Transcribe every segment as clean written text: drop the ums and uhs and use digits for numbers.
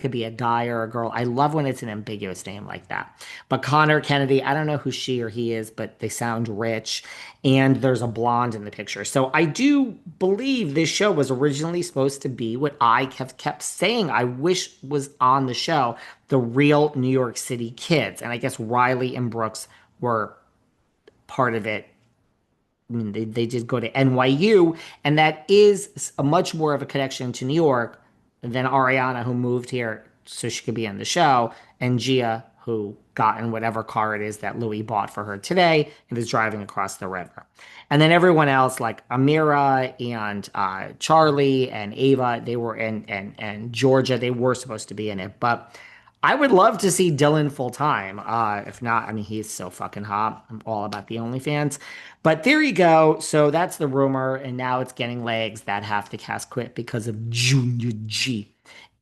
could be a guy or a girl. I love when it's an ambiguous name like that. But Connor Kennedy, I don't know who she or he is, but they sound rich. And there's a blonde in the picture. So I do believe this show was originally supposed to be what I have kept saying I wish was on the show, the Real New York City Kids. And I guess Riley and Brooks were part of it. I mean, they did go to NYU, and that is a much more of a connection to New York than Ariana, who moved here so she could be on the show, and Gia, who got in whatever car it is that Louis bought for her today and is driving across the river. And then everyone else, like Amira and Charlie and Ava, they were in, and Georgia, they were supposed to be in it. But I would love to see Dylan full time. If not, I mean, he's so fucking hot. I'm all about the OnlyFans. But there you go. So that's the rumor. And now it's getting legs that half the cast quit because of Junior G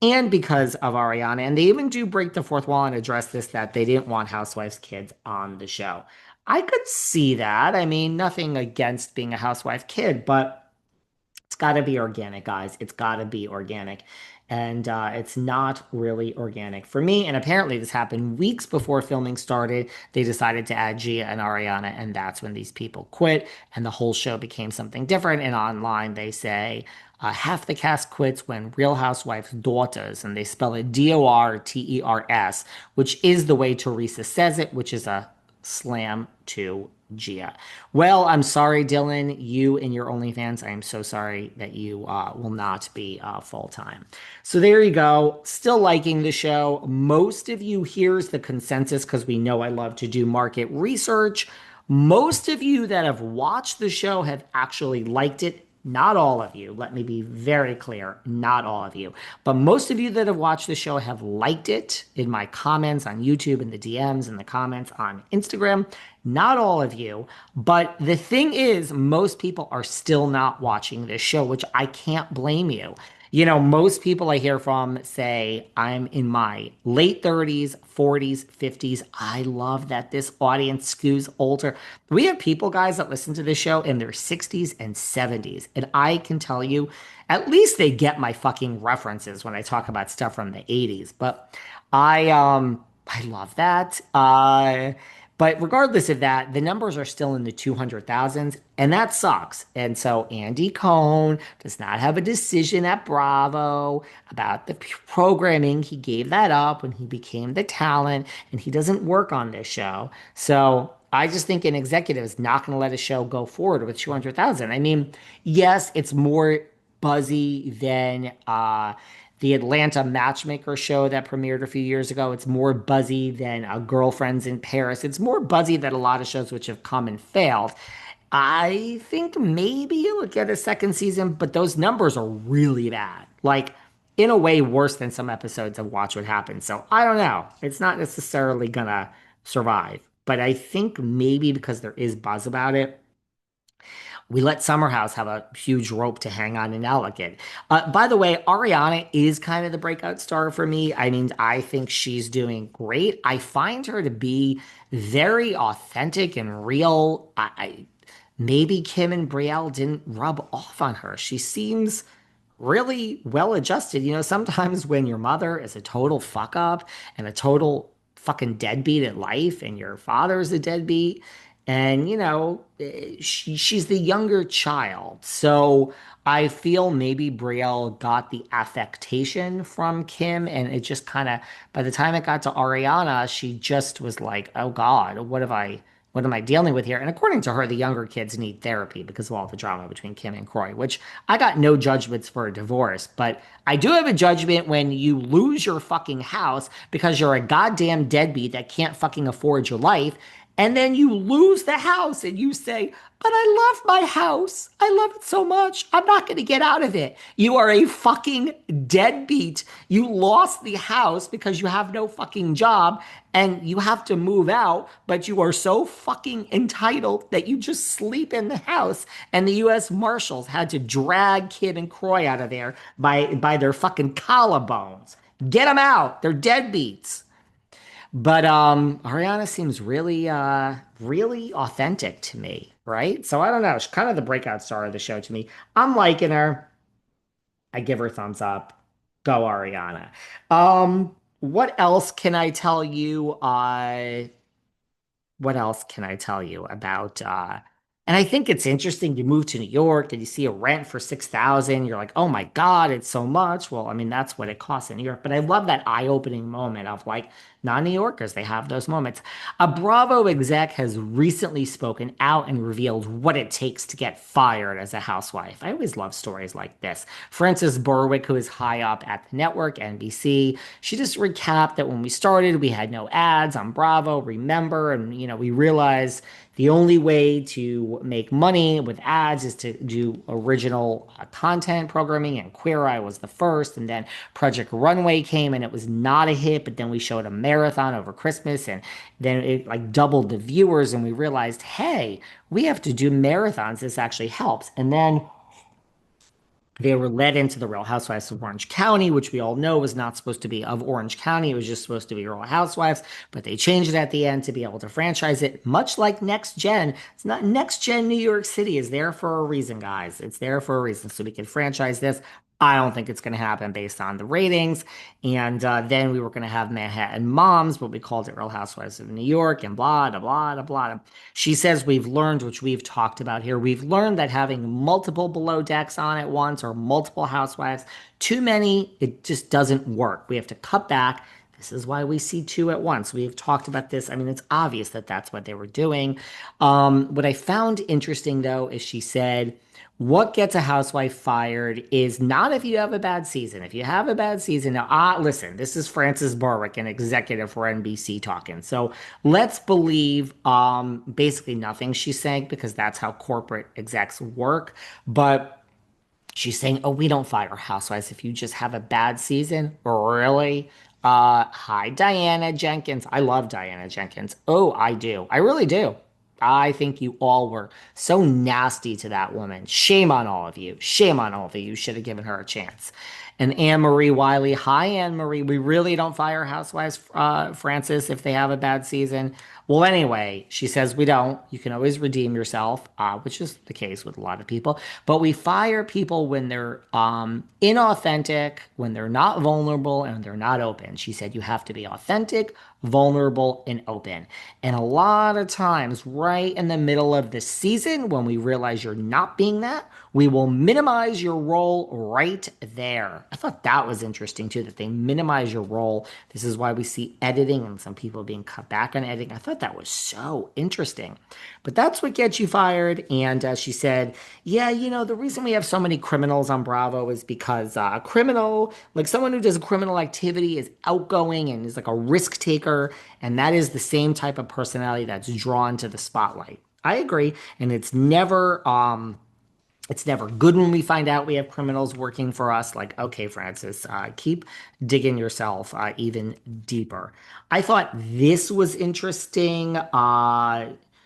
and because of Ariana. And they even do break the fourth wall and address this that they didn't want Housewives Kids on the show. I could see that. I mean, nothing against being a housewife kid, but it's got to be organic, guys. It's got to be organic. And it's not really organic for me. And apparently, this happened weeks before filming started. They decided to add Gia and Ariana, and that's when these people quit. And the whole show became something different. And online, they say half the cast quits when Real Housewives daughters, and they spell it Dorters, which is the way Teresa says it, which is a slam to Gia. Well, I'm sorry, Dylan. You and your OnlyFans, I am so sorry that you will not be full time. So there you go. Still liking the show. Most of you, here's the consensus because we know I love to do market research. Most of you that have watched the show have actually liked it. Not all of you. Let me be very clear. Not all of you. But most of you that have watched the show have liked it in my comments on YouTube, in the DMs, and the comments on Instagram. Not all of you. But the thing is, most people are still not watching this show, which I can't blame you. You know, most people I hear from say, I'm in my late 30s, 40s, 50s. I love that this audience skews older. We have people, guys, that listen to this show in their 60s and 70s. And I can tell you, at least they get my fucking references when I talk about stuff from the 80s. But I love that. But regardless of that, the numbers are still in the 200,000s, and that sucks. And so Andy Cohen does not have a decision at Bravo about the programming. He gave that up when he became the talent, and he doesn't work on this show. So I just think an executive is not going to let a show go forward with 200,000. I mean, yes, it's more buzzy than the Atlanta Matchmaker show that premiered a few years ago. It's more buzzy than Girlfriends in Paris. It's more buzzy than a lot of shows which have come and failed. I think maybe it'll get a second season, but those numbers are really bad. Like, in a way, worse than some episodes of Watch What Happens. So I don't know. It's not necessarily gonna survive. But I think maybe because there is buzz about it, we let Summer House have a huge rope to hang on in Elegant. By the way, Ariana is kind of the breakout star for me. I mean, I think she's doing great. I find her to be very authentic and real. Maybe Kim and Brielle didn't rub off on her. She seems really well adjusted. You know, sometimes when your mother is a total fuck up and a total fucking deadbeat at life, and your father is a deadbeat, and she's the younger child. So I feel maybe Brielle got the affectation from Kim, and it just kind of, by the time it got to Ariana, she just was like, oh God, what am I dealing with here? And according to her, the younger kids need therapy because of all the drama between Kim and Croy, which I got no judgments for a divorce, but I do have a judgment when you lose your fucking house because you're a goddamn deadbeat that can't fucking afford your life. And then you lose the house and you say, but I love my house. I love it so much. I'm not going to get out of it. You are a fucking deadbeat. You lost the house because you have no fucking job and you have to move out, but you are so fucking entitled that you just sleep in the house. And the U.S. Marshals had to drag Kim and Croy out of there by their fucking collarbones. Get them out. They're deadbeats. But Ariana seems really authentic to me, right? So I don't know. She's kind of the breakout star of the show to me. I'm liking her. I give her thumbs up. Go, Ariana. What else can I tell you? What else can I tell you about and I think it's interesting you move to New York and you see a rent for 6,000. You're like, oh my God, it's so much. Well, I mean, that's what it costs in New York. But I love that eye-opening moment of like non-New Yorkers, they have those moments. A Bravo exec has recently spoken out and revealed what it takes to get fired as a housewife. I always love stories like this. Frances Berwick, who is high up at the network, NBC, she just recapped that when we started, we had no ads on Bravo, remember? And, we realized the only way to make money with ads is to do original content programming, and Queer Eye was the first. And then Project Runway came and it was not a hit, but then we showed a marathon over Christmas and then it like doubled the viewers. And we realized, hey, we have to do marathons. This actually helps. And then they were led into the Real Housewives of Orange County, which we all know was not supposed to be of Orange County. It was just supposed to be Real Housewives, but they changed it at the end to be able to franchise it, much like Next Gen. It's not Next Gen New York City is there for a reason, guys. It's there for a reason. So we can franchise this. I don't think it's going to happen based on the ratings. And then we were going to have Manhattan Moms, but we called it Real Housewives of New York and blah, blah, blah, blah, blah. She says we've learned, which we've talked about here, we've learned that having multiple below decks on at once or multiple housewives, too many, it just doesn't work. We have to cut back. This is why we see two at once. We've talked about this. I mean, it's obvious that that's what they were doing. What I found interesting, though, is she said, what gets a housewife fired is not if you have a bad season. If you have a bad season, now, listen, this is Frances Berwick, an executive for NBC talking. So let's believe basically nothing she's saying because that's how corporate execs work. But she's saying, oh, we don't fire housewives if you just have a bad season. Really? Hi, Diana Jenkins. I love Diana Jenkins. Oh, I do. I really do. I think you all were so nasty to that woman. Shame on all of you. Shame on all of you. You should have given her a chance. And Anne Marie Wiley. Hi, Anne Marie. We really don't fire housewives, Francis, if they have a bad season. Well, anyway, she says we don't. You can always redeem yourself, which is the case with a lot of people. But we fire people when they're inauthentic, when they're not vulnerable, and they're not open. She said you have to be authentic, vulnerable, and open. And a lot of times, right in the middle of the season, when we realize you're not being that, we will minimize your role right there. I thought that was interesting too, that they minimize your role. This is why we see editing and some people being cut back on editing. I thought that was so interesting. But that's what gets you fired. And she said, yeah, the reason we have so many criminals on Bravo is because criminal, like someone who does criminal activity, is outgoing and is like a risk taker. And that is the same type of personality that's drawn to the spotlight. I agree. And it's never good when we find out we have criminals working for us. Like, okay, Francis, keep digging yourself even deeper. I thought this was interesting.